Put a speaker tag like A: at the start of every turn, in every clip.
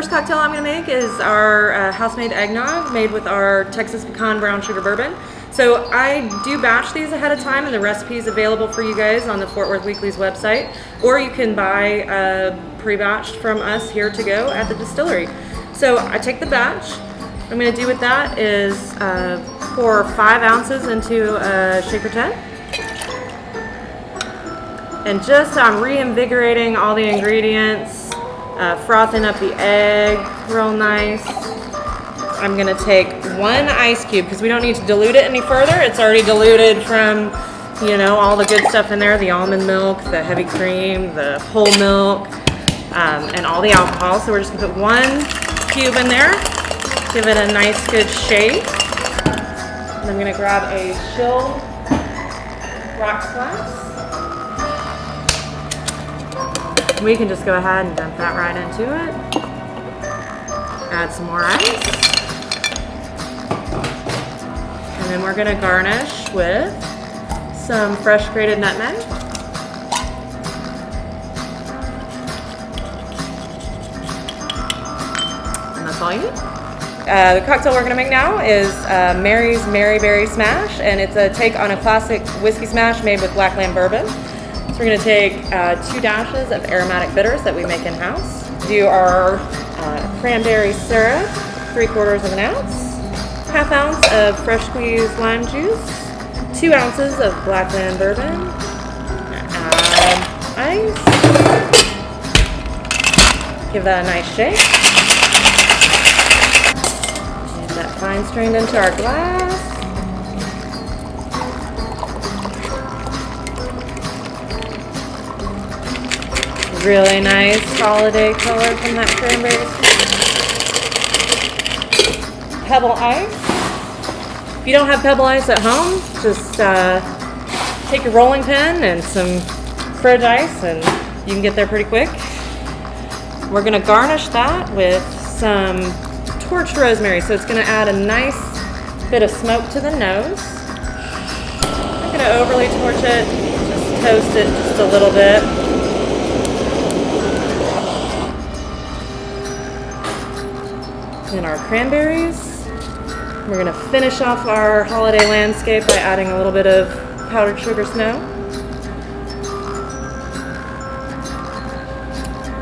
A: first cocktail I'm going to make is our house-made eggnog made with our Texas pecan brown sugar bourbon. So I do batch these ahead of time, and the recipe is available for you guys on the Fort Worth Weekly's website, or you can buy pre-batched from us here to go at the distillery. So I take the batch. What I'm going to do with that is pour 5 ounces into a shaker tin. And just I'm reinvigorating all the ingredients, frothing up the egg real nice. I'm gonna take 1 ice cube because we don't need to dilute it any further. It's already diluted from, you know, all the good stuff in there, the almond milk, the heavy cream, the whole milk, and all the alcohol. So we're just gonna put 1 cube in there, give it a nice good shake. And I'm gonna grab a chilled rocks glass. We can just go ahead and dump that right into it. Add some more ice. And then we're gonna garnish with some fresh grated nutmeg. And that's all you need. The cocktail we're gonna make now is Mary's Mary Berry Smash, and it's a take on a classic whiskey smash made with Blackland bourbon. So we're gonna take 2 dashes of aromatic bitters that we make in-house. Do our cranberry syrup, 3/4 of an ounce. 1/2 ounce of fresh squeezed lime juice, 2 ounces of Blackland bourbon, add ice, give that a nice shake, get that fine strained into our glass, really nice holiday color from that cranberry. Pebble ice. If you don't have pebble ice at home, just take your rolling pin and some fridge ice and you can get there pretty quick. We're gonna garnish that with some torched rosemary, so it's gonna add a nice bit of smoke to the nose. I'm not gonna overly torch it, just toast it just a little bit. And our cranberries. We're gonna finish off our holiday landscape by adding a little bit of powdered sugar snow.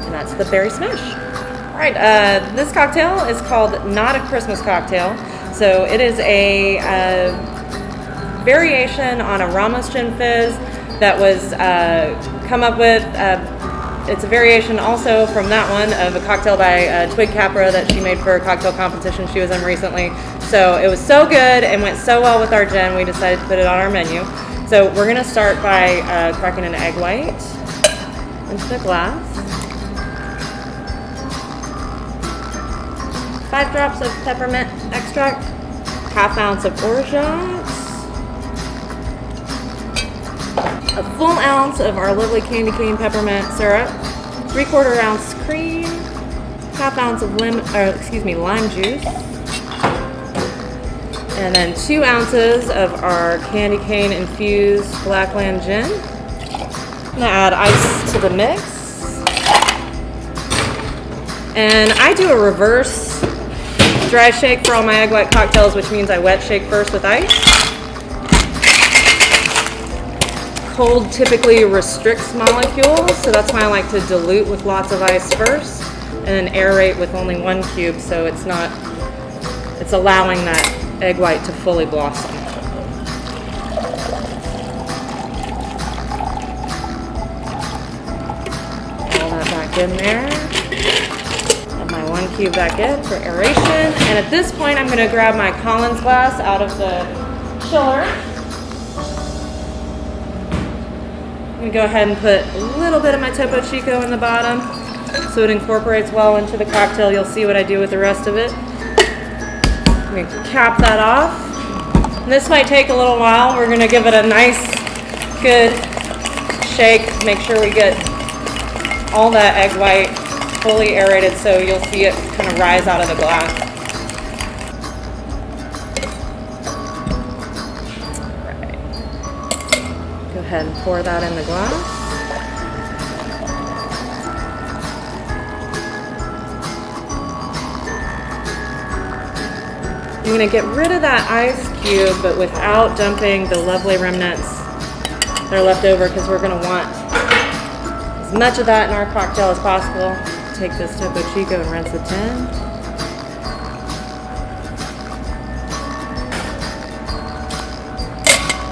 A: And that's the berry smash. All right, this cocktail is called Not a Christmas Cocktail. So it is a variation on a Ramos Gin Fizz that was come up with. It's a variation also from that one of a cocktail by Twig Capra that she made for a cocktail competition she was in recently. So it was so good and went so well with our gin, we decided to put it on our menu. So we're gonna start by cracking an egg white into the glass. 5 drops of peppermint extract, 1/2 ounce of orgeat, a full ounce of our lovely candy cane peppermint syrup, 3/4 ounce cream, 1/2 ounce of lime juice, and then 2 ounces of our candy cane infused Blackland gin. I'm gonna add ice to the mix. And I do a reverse dry shake for all my egg white cocktails, which means I wet shake first with ice. Cold typically restricts molecules, so that's why I like to dilute with lots of ice first and then aerate with only 1 cube, so it's allowing that egg white to fully blossom. Roll that back in there. Add my 1 cube back in for aeration. And at this point, I'm gonna grab my Collins glass out of the chiller. I'm gonna go ahead and put a little bit of my Topo Chico in the bottom so it incorporates well into the cocktail. You'll see what I do with the rest of it. I'm gonna cap that off. And this might take a little while. We're gonna give it a nice, good shake. Make sure we get all that egg white fully aerated so you'll see it kind of rise out of the glass. Right. Go ahead and pour that in the glass. I'm gonna get rid of that ice cube, but without dumping the lovely remnants that are left over, because we're gonna want as much of that in our cocktail as possible. Take this Topo Chico and rinse the tin.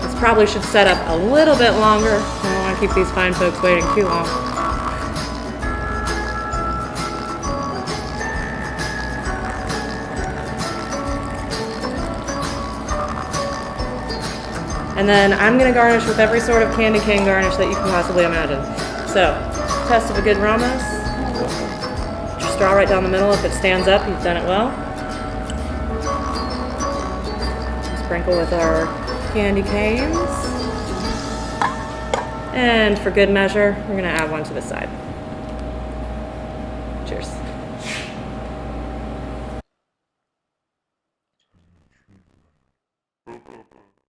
A: This probably should set up a little bit longer. I don't want to keep these fine folks waiting too long. And then I'm going to garnish with every sort of candy cane garnish that you can possibly imagine. So, test of a good Ramos. Put your straw right down the middle. If it stands up, you've done it well. Sprinkle with our candy canes. And for good measure, we're going to add one to the side. Cheers.